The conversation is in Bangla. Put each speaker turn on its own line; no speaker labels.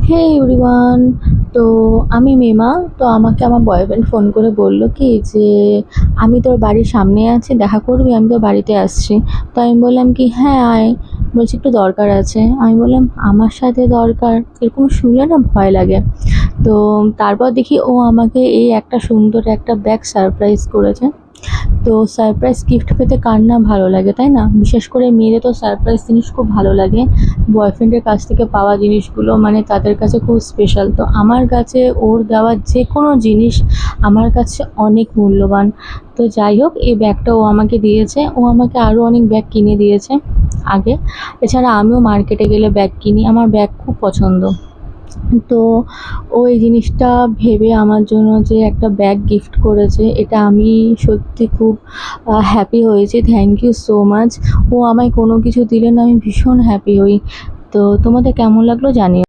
হে এভরিওয়ান। তো আমি মিমা। তো আমাকে আমার বয়ফ্রেন্ড ফোন করে বলল কি যে আমি তোর বাড়ির সামনে আছি, দেখা করবি, আমি তোর বাড়িতে আসছি। তো আমি বললাম কি হ্যাঁ আয়। বলছি একটু দরকার আছে। আমি বললাম আমার সাথে দরকার, এরকম শুনলে না ভয় লাগে। তো তারপর দেখি ও আমাকে এই একটা সুন্দর একটা ব্যাগ সারপ্রাইজ করেছে। তো সারপ্রাইজ গিফট পেতে কার না ভালো লাগে, তাই না? বিশেষ করে মেয়েদের তো সারপ্রাইজ জিনিস খুব ভালো লাগে। বয়ফ্রেন্ডের কাছ থেকে পাওয়া জিনিসগুলো মানে তাদের কাছে খুব স্পেশাল। তো আমার কাছে ওর দেওয়া যে কোনো জিনিস আমার কাছে অনেক মূল্যবান। তো যাই হোক, এই ব্যাগটা ও আমাকে দিয়েছে। ও আমাকে আরও অনেক ব্যাগ কিনে দিয়েছে আগে। এছাড়া আমিও মার্কেটে গেলে ব্যাগ কিনি, আমার ব্যাগ খুব পছন্দ। তো ও এই জিনিসটা ভেবে আমার জন্য যে একটা ব্যাগ গিফট করেছে, এটা আমি সত্যি খুব হ্যাপি হয়েছি। Thank you so much. ও আমায় কোনো কিছু দিলে না আমি ভীষণ হ্যাপি হই। তো তোমাদের কেমন লাগলো জানিও।